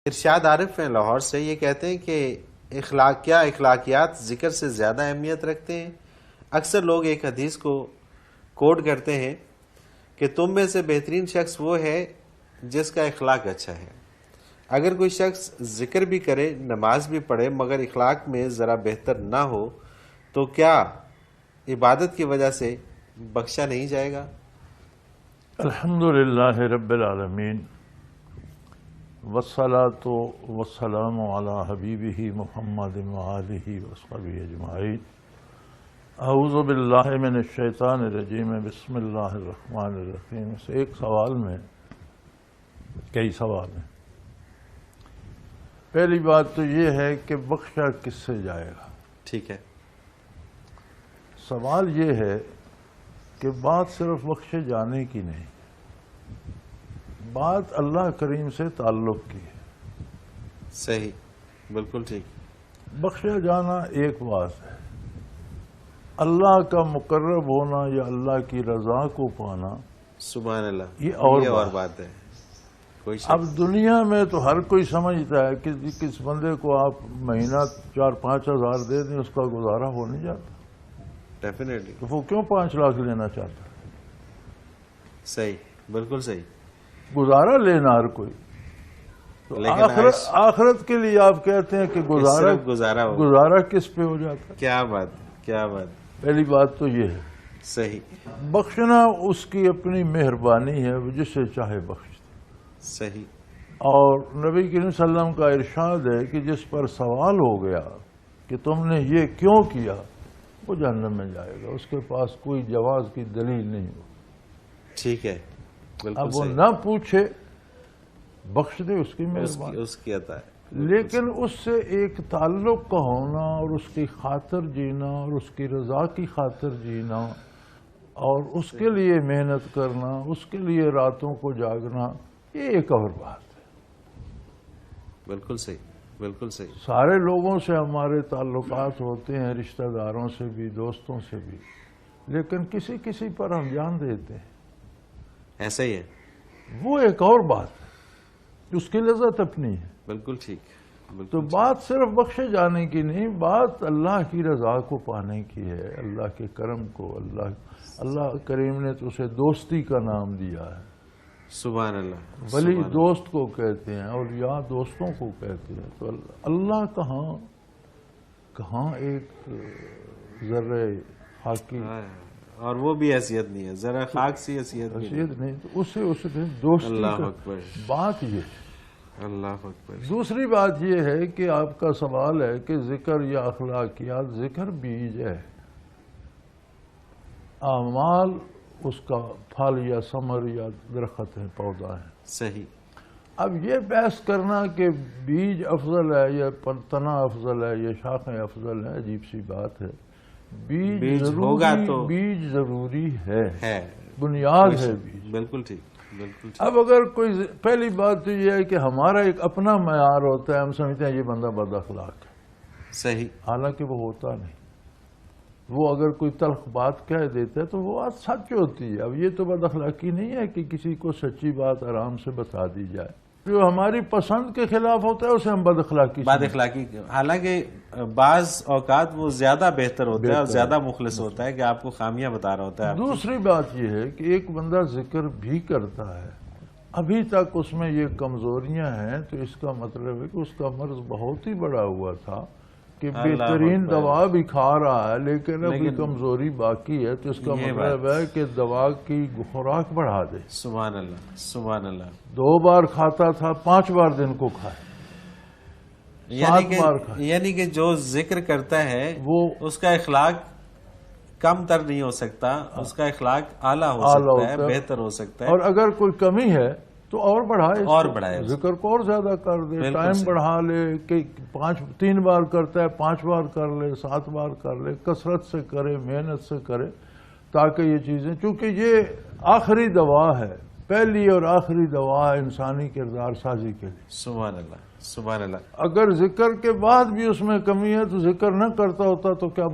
ارشاد عارف ہیں لاہور سے، یہ کہتے ہیں کہ اخلاقیات ذکر سے زیادہ اہمیت رکھتے ہیں؟ اکثر لوگ ایک حدیث کو کوٹ کرتے ہیں کہ تم میں سے بہترین شخص وہ ہے جس کا اخلاق اچھا ہے۔ اگر کوئی شخص ذکر بھی کرے، نماز بھی پڑھے، مگر اخلاق میں ذرا بہتر نہ ہو تو کیا عبادت کی وجہ سے بخشا نہیں جائے گا؟ الحمدللہ رب العالمین والصلاة والسلام علی حبیبہ محمد وآلہ وصحبہ اجمعین۔ اعوذ باللہ من الشیطان الرجیم، بسم اللہ الرحمن الرحیم۔ ایک سوال میں کئی سوال ہیں۔ پہلی بات تو یہ ہے کہ بخشا کس سے جائے گا؟ ٹھیک ہے۔ سوال یہ ہے کہ بات صرف بخشے جانے کی نہیں، بات اللہ کریم سے تعلق کی ہے۔ صحیح، بالکل ٹھیک۔ بخشا جانا ایک بات ہے، اللہ کا مقرب ہونا یا اللہ کی رضا کو پانا سبحان اللہ، یہ اور بات ہے۔ کوئی اب دنیا میں تو ہر کوئی سمجھتا ہے کہ کس بندے کو آپ مہینہ 4-5 ہزار دے دیں اس کا گزارا ہو نہیں جاتا، ڈیفینیٹلی۔ تو وہ کیوں 5 لاکھ لینا چاہتا ہے؟ صحیح، بالکل صحیح۔ گزارا لینا ہر کوئی، تو آخرت کے لیے آپ کہتے ہیں کہ گزارا کس پہ ہو جاتا ہے؟ کیا بات، کیا بات۔ پہلی بات تو یہ ہے۔ صحیح، بخشنا اس کی اپنی مہربانی ہے، وہ جسے چاہے بخش دے۔ صحیح۔ اور نبی کریم صلی اللہ علیہ وسلم کا ارشاد ہے کہ جس پر سوال ہو گیا کہ تم نے یہ کیوں کیا، وہ جہنم میں جائے گا، اس کے پاس کوئی جواز کی دلیل نہیں ہو۔ ٹھیک ہے، بالکل اب وہ صحیح۔ نہ پوچھے، بخش دے، اس کی مہربانی، اس کی عطا ہے۔ لیکن اس سے ایک تعلق کا ہونا اور اس کی خاطر جینا اور اس کی رضا کی خاطر جینا اور اس کے لیے محنت کرنا، اس کے لیے راتوں کو جاگنا، یہ ایک اور بات ہے۔ بالکل صحیح، بالکل صحیح۔ سارے لوگوں سے ہمارے تعلقات ہوتے ہیں، رشتہ داروں سے بھی، دوستوں سے بھی، لیکن کسی کسی پر ہم جان دیتے ہیں، ایسا ہی ہے۔ وہ ایک اور بات ہے، اس کی لذت اپنی ہے۔ بالکل ٹھیک، تو بالکل بات صرف بخشے جانے کی نہیں، بات اللہ کی رضا کو پانے کی ہے، اللہ کے کرم کو۔ اللہ کریم نے تو اسے دوستی کا نام دیا ہے۔ سبحان اللہ۔ ولی دوست کو کہتے ہیں، اولیاء دوستوں کو کہتے ہیں۔ تو اللہ کہاں ایک ذرے خاکی، اور وہ بھی حیثیت نہیں ہے، ذرا خاک سی حیثیت نہیں، تو اسے دوستی اللہ کا اکبر، بات یہ ہے۔ اللہ اکبر۔ دوسری بات یہ ہے کہ آپ کا سوال ہے کہ ذکر یا اخلاقیات، ذکر بیج ہے، اعمال اس کا پھل یا ثمر یا درخت ہے، پودا ہے۔ صحیح۔ اب یہ بحث کرنا کہ بیج افضل ہے یا تنا افضل ہے یا شاخیں افضل ہیں، عجیب سی بات ہے۔ بیج ضروری ہے، بنیاد ہے بیج۔ بالکل ٹھیک، بالکل ٹھیک۔ اب اگر کوئی، پہلی بات تو یہ ہے کہ ہمارا ایک اپنا معیار ہوتا ہے، ہم سمجھتے ہیں یہ بندہ بد اخلاق ہے، صحیح۔ حالانکہ وہ ہوتا نہیں۔ وہ اگر کوئی تلخ بات کہہ دیتا ہے تو وہ بات سچ ہوتی ہے۔ اب یہ تو بد اخلاقی نہیں ہے کہ کسی کو سچی بات آرام سے بتا دی جائے۔ جو ہماری پسند کے خلاف ہوتا ہے اسے ہم بد اخلاقی، حالانکہ بعض اوقات وہ زیادہ بہتر ہوتا ہے اور زیادہ مخلص ہوتا ہے کہ آپ کو خامیاں بتا رہا ہوتا ہے۔ دوسری بات یہ ہے کہ ایک بندہ ذکر بھی کرتا ہے، ابھی تک اس میں یہ کمزوریاں ہیں، تو اس کا مطلب ہے کہ اس کا مرض بہت ہی بڑا ہوا تھا کہ بہترین دوا بھی کھا رہا ہے لیکن ابھی کمزوری باقی ہے، تو اس کا مطلب ہے کہ دوا کی خوراک بڑھا دے۔ سبحان اللہ، سبحان اللہ۔ 2 بار کھاتا تھا، 5 بار دن کو کھائے، 7 بار کھائے۔ یعنی کہ جو ذکر کرتا ہے وہ اس کا اخلاق کم تر نہیں ہو سکتا، اس کا اخلاق اعلیٰ ہو سکتا ہے، بہتر ہو سکتا ہے۔ اور اگر کوئی کمی ہے تو اور بڑھائے، ذکر کو اور زیادہ کر دے، ٹائم بڑھا لے، کہ 3 بار کرتا ہے 5 بار کر لے، 7 بار کر لے، کثرت سے کرے، محنت سے کرے، تاکہ یہ چیزیں، چونکہ یہ آخری دوا ہے، پہلی اور آخری دوا ہے انسانی کردار سازی کے لیے۔ سبحان اللہ، سبحان اللہ۔ اگر ذکر کے بعد بھی اس میں کمی ہے تو ذکر نہ کرتا ہوتا تو کیا